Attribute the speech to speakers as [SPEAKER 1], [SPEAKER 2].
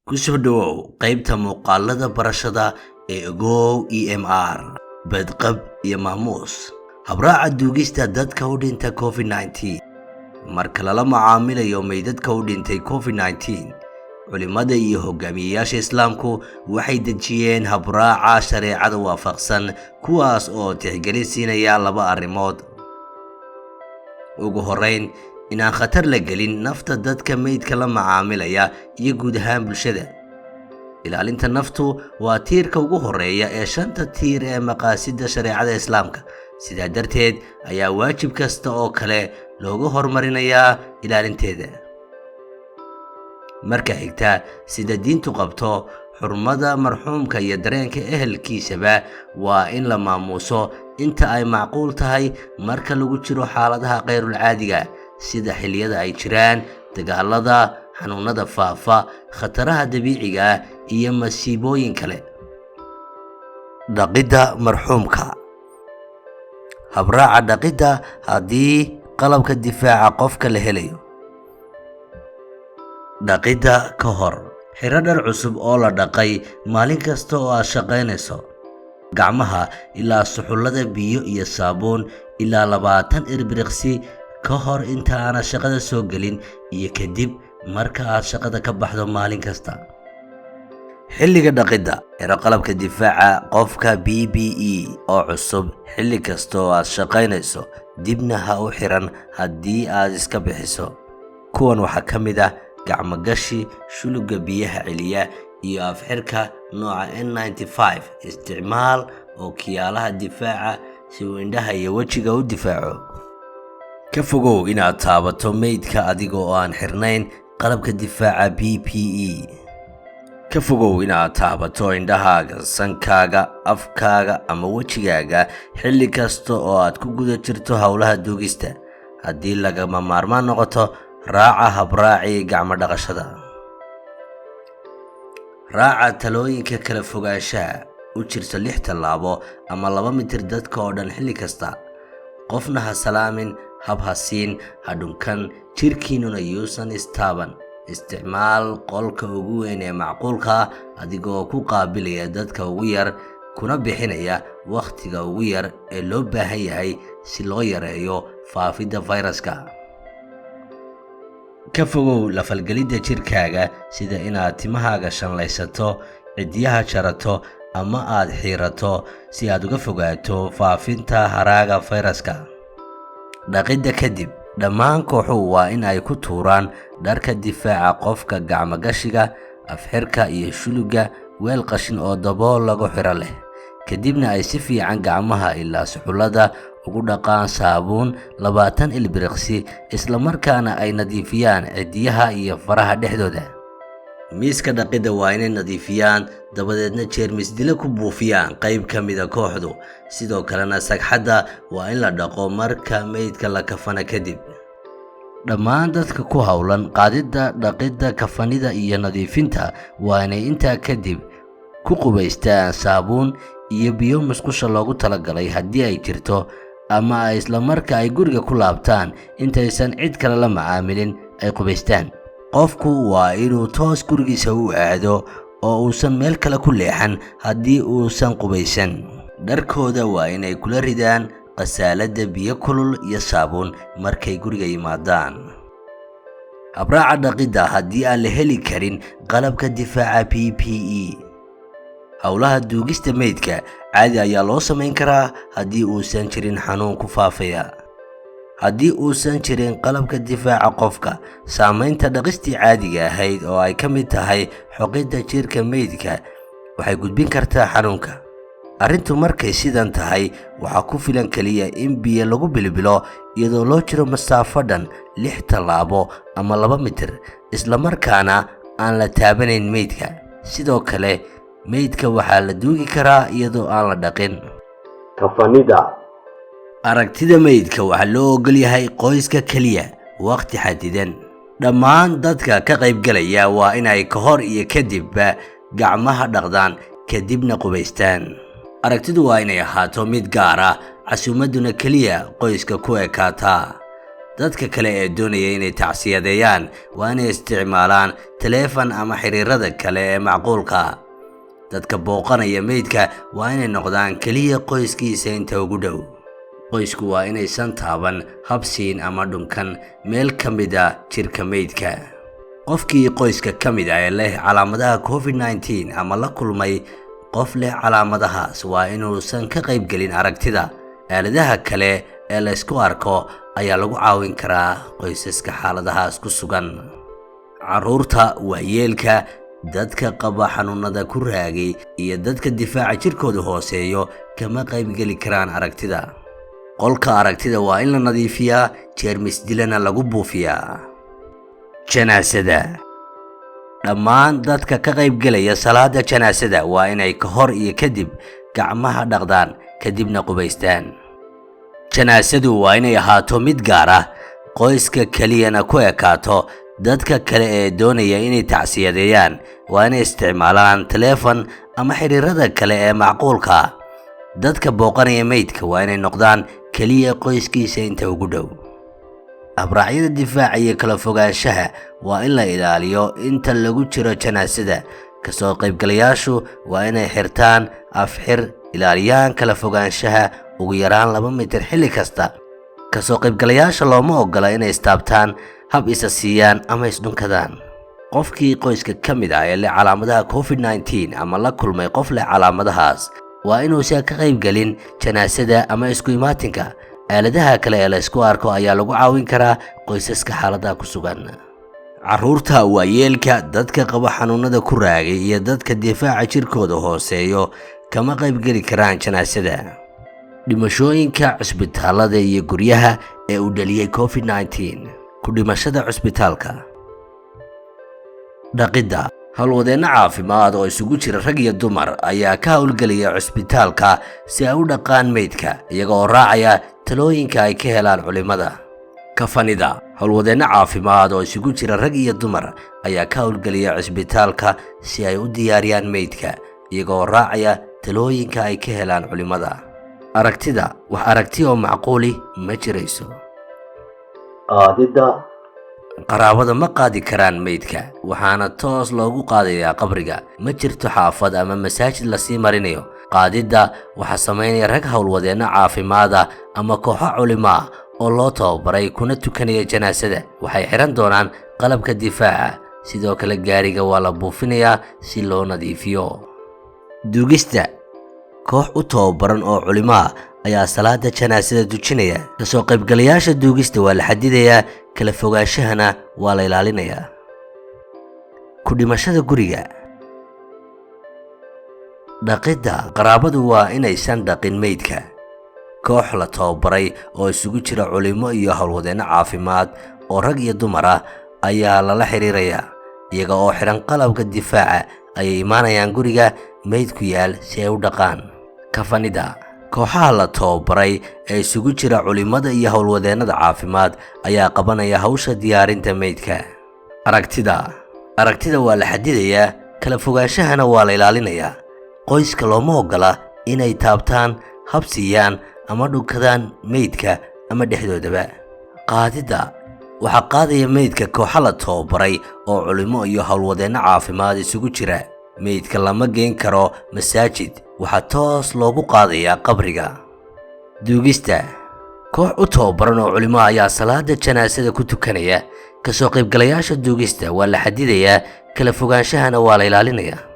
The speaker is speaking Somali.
[SPEAKER 1] ku soo dhawow qaybta muuqaalada barashada ee Ogow EMR badqab iyo maamuus habraaca duugista dadka u dhintay COVID-19 marka lala macaamilayo meydadka u dhintay COVID-19 culimada iyo hogaamiyayaasha islaamku waxay dejiyeen habraaca shareecada waafaqsan kuwaas oo tixgelin siinaya laba arrimood ugu horeyn inaan khatar la gelin nafta dadka meydka la macaamilaya iyo guud ahaan bulshada ilaalinta naftu waa tiirka ugu horeeya ee shanta tiir ee maqaasida shareecada islaamka sidaa darteed ayaa waajib kasta oo kale loogu hormarinayaa ilaalinteeda marka xigta sida diintu qabto xurmada marxuumka iyo dareenka ehelkiisaba waa in la maamuuso inta ay macquul tahay marka lagu jiro xaaladaha qayrul caadiga sida xilliyada ay jiraan dagaalada xanuunada faafa khataraha dabiiciga iyo masiibooyin kale dhaqidda marxuumka habraaca dhaqidda haddii qalabka difaaca qofka la helayo dhaqidda ka hor xiro dhar cusub oo la dhaqay maalin kasta oo aad shaqaynayso gacmaha ilaa suxullada biyo iyo saabuun ilaa 20 ilbiriqsi ka hor inta aanad shaqada soo gelin iyo kadib marka aad shaqada ka baxdo maalin kasta xilliga dhaqidda xiro qalabka difaaca qofka PPE oo cusub xilli kasta oo aad shaqaynayso dibna ha u xiran haddii aad iska bixiso kuwan waxaa ka mid ah gacmo gashi shuluga biyaha celiya iyo afxirka nooca N95 isticmaal oo kiyaalaha difaaca si uu indhaha iyo wajiga u difaaco ka fogow inaad taabato meydka adigoo aan xirnayn qalabka difaaca PPE ka fogow inaad taabato indhahaaga sankaaga afkaaga ama wajigaaga xilli kasta oo aad ku guda jirto howlaha duugista haddii lagama maarmaan noqoto raaca habraaci gacmo dhaqashada raaca talooyinka kala fogaanshaha u jirta 6 tallaabo ama 2 mitir dadka oo dhan xilli kasta qofna ha salaamin hab ha siin ha dhunkan jirkiinuna yuusan istaaban isticmaal qolka ugu weyn ee macquulka adigoo ku qaabilaya dadka ugu yar kuna bixinaya wakhtiga ugu yar ee loo baahan yahay si loo yareeyo faafidda fayraska ka fogow la falgelidda jirkaaga sida inaad timahaaga shanlaysato cidiyaha jarato ama aad xiirato si aad uga fogaato faafinta haraaga fayraska dhaqidda kadib dhammaan kooxuhu waa in ay ku tuuraan dharka difaaca qofka gacmo gashiga afxirka iyo shuluga weel qashin oo dabool lagu xiro leh kadibna ay si fiican gacmaha ilaa suxullada ugu dhaqaan saabuun 20 ilbiriqsi isla markaana ay nadiifiyaan cidiyaha iyo faraha dhexdooda miiska dhaqidda waa inay nadiifiyaan dabadeedna jeermis dila ku buufiyaan qayb ka mida kooxdu sidoo kalena sagxadda waa in la dhaqo marka meydka la kafana kadib dhammaan dadka ku howlan qaadidda dhaqidda kafanida iyo nadiifinta waa inay intaa kadib ku qubaystaan saabuun iyo biyo musqusha loogu talagalay haddii ay jirto ama ay isla marka ay guriga ku laabtaan intaysan cid kale la macaamilin ay qubaystaan qofku waa inuu toos gurigiisa u aado oo uusan meel kale ku leexan haddii uusan qubaysan dharkooda waa inay kula ridaan qasaalada biyo kulul iyo saabuun markay guriga yimaadaan habraaca dhaqidda haddii aan la heli karin qalabka difaaca PPE howlaha duugista meydka caadi ayaa loo samayn karaa haddii uusan jirin xanuun ku faafaya haddii uusan jirin qalabka difaaca qofka saamaynta dhaqistii caadiga ahayd oo ay ka mid tahay xoqidda jirka meydka waxay gudbin kartaa xanuunka arrintu markay sidan tahay waxaa ku filan kaliya in biyo lagu bilbilo iyadoo loo jiro masaafo dhan 6 tallaabo ama 2 mitir isla markaana aan la taabanayn meydka sidoo kale meydka waxaa la duugi karaa iyadoo aan la dhaqin kafanida aragtida meydka waxaa loo ogol yahay qoyska kaliya waqti xadidan dhammaan dadka ka qaybgalaya waa inay ka hor iyo kadibba gacmaha dhaqdaan kadibna qubaystaan aragtidu waa inay ahaato mid gaar ah casuumaduna kaliya qoyska ku ekaataa dadka kale ee doonaya inay tacsiyadeeyaan waa inay isticmaalaan taleefan ama xiriirada kale ee macquulka ah. dadka booqanaya meydka waa inay noqdaan keliya qoyskiisa inta ugu dhow. qoysku waa inaysan taaban, habsiin ama dhunkan meel ka mid ah jirka meydka. qofkii qoyska ka mid ah ee leh calaamadaha COVID-19 ama la kulmay qof leh calaamadahaas waa inuusan ka qaybgelin aragtida. aaladaha kale ee la isku arko ayaa lagu caawin karaa qoysaska xaaladahaas ku sugan. carruurta, waayeelka, dadka qaba xanuunada ku raagay iyo dadka difaaca jirkooda hooseeyo kama qaybgeli karaan aragtida. qolka aragtida waa in la nadiifiyaa, jeermis dilana lagu buufiyaa. janaasada. dhammaan dadka ka qaybgelaya salaada janaasada waa inay ka hor iyo kadib gacmaha dhaqdaan kadibna qubaystaan. janaasadu waa inay ahaato mid gaar ah, qoyska keliyana ku ekaato. dadka kale ee doonaya inay tacsiyadeeyaan waa inay isticmaalaan taleefan ama xiriirada kale ee macquulka ah. dadka booqanaya meydka waa inay noqdaan keliya qoyskiisa inta ugu dhow. abraacyada difaaca iyo kala fogaanshaha waa in la ilaaliyo inta lagu jiro janaasada. kasoo qaybgalayaashu waa inay xirtaan afxir, ilaaliyaan kala fogaanshaha ugu yaraan 2 mitir xilli kasta. kasoo qaybgalayaasha looma ogola inay istaabtaan, hab isa siiyaan ama isdhunkadaan. qofkii qoyska ka mid ah ee leh calaamadaha COVID-19 ama la kulmay qof leh calaamadahaas waa inuusan ka qaybgelin janaasada ama isku imaatinka. aaladaha kale ee la isku arko ayaa lagu caawin karaa qoysaska xaaladaha ku sugan. carruurta, waayeelka, dadka qaba xanuunada ku raagay iyo dadka difaaca jirkooda hooseeyo kama qaybgeli karaan janaasada. dhimashooyinka cusbitaalada iyo guryaha ee uu dhaliyay COVID-19. ku dhimashada cusbitaalka. dhaqidda. howlwadeenno caafimaad oo isugu jira rag iyo dumar ayaa ka howlgelaya cusbitaalka si ay u dhaqaan meydka iyaga oo raacaya talooyinka ay ka helaan culimada. kafanida. howlwadeenno caafimaad oo isugu jira rag iyo dumar ayaa ka howlgelaya cusbitaalka si ay u diyaariyaan meydka iyaga oo raacaya talooyinka ay ka helaan culimada. aragtida. wax aragti oo macquuli ma jirayso. qaadida. qaraabada ma qaadi karaan meydka, waxaana toos loogu qaadayaa qabriga. ma jirto xaafad ama masaajid lasii marinayo. qaadidda waxaa samaynaya rag howlwadeenno caafimaad ah ama kooxo culimo ah oo loo tababaray kuna tukanaya janaasada. waxay xiran doonaan qalabka difaaca. sidoo kale gaariga waa la buufinayaa si loo nadiifiyo. duugista. koox u tababaran oo culimo ah ayaa salaada janaasada dujinaya. kasoo qaybgalayaasha duugista waa la xadidayaa, kala fogaanshahana waa la ilaalinayaa. ku dhimashada guriga. dhaqidda. qaraabadu waa inaysan dhaqin meydka. koox la tababaray oo isugu jira culimo iyo howlwadeenno caafimaad oo rag iyo dumar ah ayaa lala xiriirayaa. iyaga oo xiran qalabka difaaca ayay imaanayaan guriga meydku yaal si ay u dhaqaan. kafanida. kooxaha la tababaray ee isugu jira culimada iyo howlwadeennada caafimaad ayaa qabanaya hawsha diyaarinta meydka. aragtida. aragtida waa la xadidayaa, kala fogaanshahana waa la ilaalinayaa. qoyska looma ogola inay taabtaan, habsiiyaan ama dhunkadaan meydka ama dhexdoodaba. qaadidda. waxaa qaadaya meydka kooxa la tababaray oo culimo iyo howlwadeenno caafimaad isugu jira. meydka lama geyn karo masaajid, waxaa toos loogu qaadayaa qabriga. duugista. koox u tababaran oo culimo ayaa salaada janaasada ku tukanaya. kasoo qaybgalayaasha duugista waa la xadidayaa, kala fogaanshahana waa la ilaalinayaa.